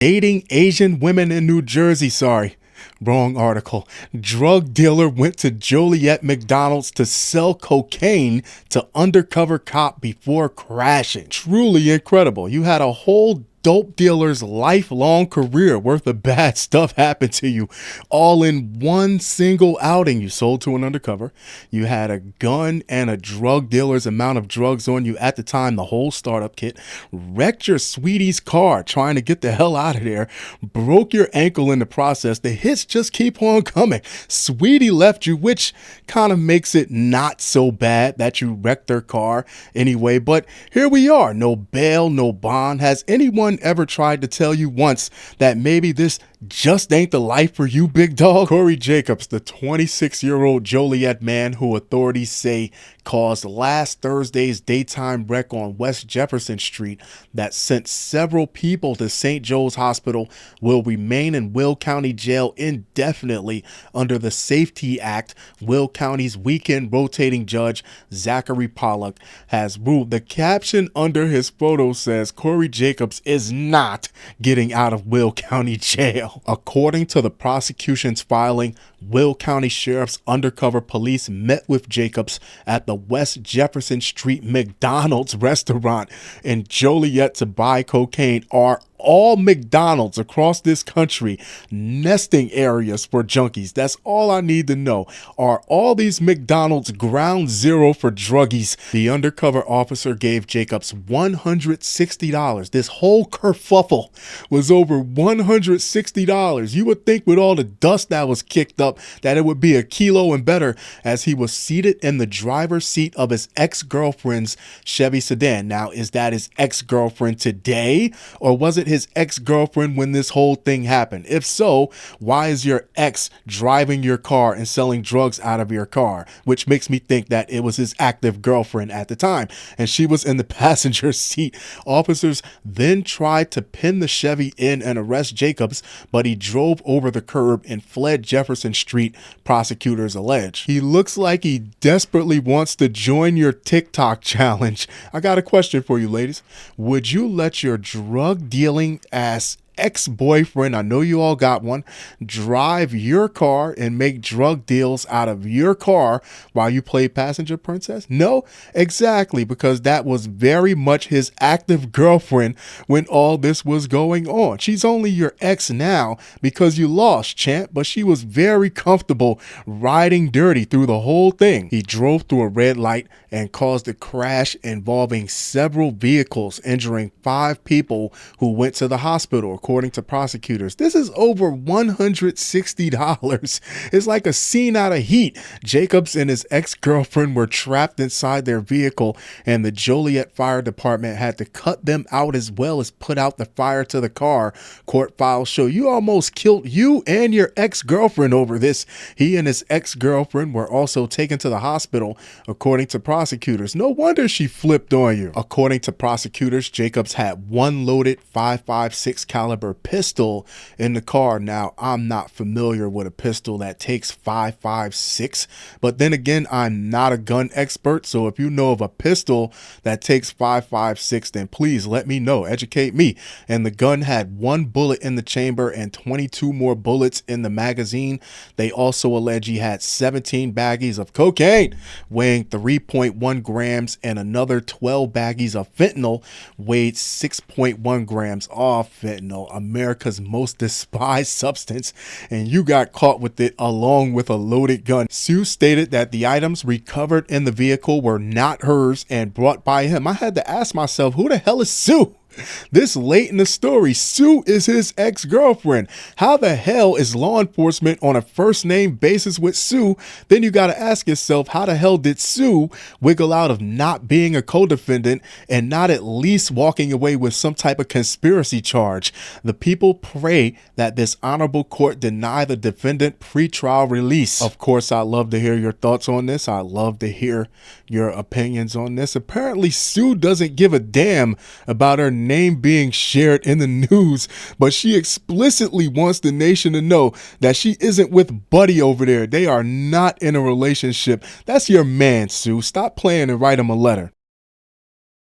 Dating Asian women in New Jersey. Sorry, wrong article. Drug dealer went to Joliet McDonald's to sell cocaine to undercover cop before crashing. Truly incredible. You had a whole dope dealer's lifelong career worth of bad stuff happen to you all in one single outing. You sold to an undercover. You had a gun and a drug dealer's amount of drugs on you at the time, the whole startup kit. Wrecked your sweetie's car trying to get the hell out of there. Broke your ankle in the process. The hits just keep on coming. Sweetie left you, which kind of makes it not so bad that you wrecked their car anyway. But here we are. No bail, no bond. Has anyone ever tried to tell you once that maybe this just ain't the life for you, big dog? Corey Jacobs, the 26-year-old Joliet man who authorities say caused last Thursday's daytime wreck on West Jefferson Street that sent several people to St. Joe's Hospital, will remain in Will County Jail indefinitely under the Safety Act. Will County's weekend rotating judge, Zachary Pollock, has ruled. The caption under his photo says, Corey Jacobs is not getting out of Will County Jail. According to the prosecution's filing, Will County Sheriff's undercover police met with Jacobs at the West Jefferson Street McDonald's restaurant in Joliet to buy cocaine. Are all McDonald's across this country nesting areas for junkies? That's all I need to know. Are all these McDonald's ground zero for druggies? The undercover officer gave Jacobs $160. This whole kerfuffle was over $160. You would think with all the dust that was kicked up that it would be a kilo and better, as he was seated in the driver's seat of his ex-girlfriend's Chevy sedan. Now, is that his ex-girlfriend today, or was it his ex-girlfriend when this whole thing happened? If so, why is your ex driving your car and selling drugs out of your car? Which makes me think that it was his active girlfriend at the time, and she was in the passenger seat. Officers then tried to pin the Chevy in and arrest Jacobs, but he drove over the curb and fled Jefferson Street, prosecutors allege. He looks like he desperately wants to join your TikTok challenge. I got a question for you, ladies. Would you let your drug dealing ass ex-boyfriend, I know you all got one, drive your car and make drug deals out of your car while you play passenger princess? No, exactly, because that was very much his active girlfriend when all this was going on. She's only your ex now because you lost, champ, but she was very comfortable riding dirty through the whole thing. He drove through a red light and caused a crash involving several vehicles, injuring 5 people who went to the hospital, according to prosecutors. This is over $160. It's like a scene out of Heat. Jacobs and his ex-girlfriend were trapped inside their vehicle, and the Joliet Fire Department had to cut them out as well as put out the fire to the car. Court files show you almost killed you and your ex-girlfriend over this. He and his ex-girlfriend were also taken to the hospital, according to prosecutors. No wonder she flipped on you. According to prosecutors, Jacobs had one loaded .556 caliber pistol in the car. Now, I'm not familiar with a pistol that takes .556, but then again, I'm not a gun expert, so if you know of a pistol that takes .556, then please let me know, educate me. And the gun had 1 bullet in the chamber and 22 more bullets in the magazine. They also allege he had 17 baggies of cocaine weighing 3.1 grams and another 12 baggies of fentanyl weighed 6.1 grams of fentanyl, America's most despised substance, and you got caught with it along with a loaded gun. Sue stated that the items recovered in the vehicle were not hers and brought by him. I had to ask myself, who the hell is Sue? This late in the story, Sue is his ex-girlfriend. How the hell is law enforcement on a first name basis with Sue? Then you got to ask yourself, how the hell did Sue wiggle out of not being a co-defendant and not at least walking away with some type of conspiracy charge? The people pray that this honorable court deny the defendant pretrial release. Of course, I love to hear your thoughts on this. I love to hear your opinions on this. Apparently, Sue doesn't give a damn about her name being shared in the news, but she explicitly wants the nation to know that she isn't with Buddy over there. They are not in a relationship. That's your man, Sue. Stop playing and write him a letter.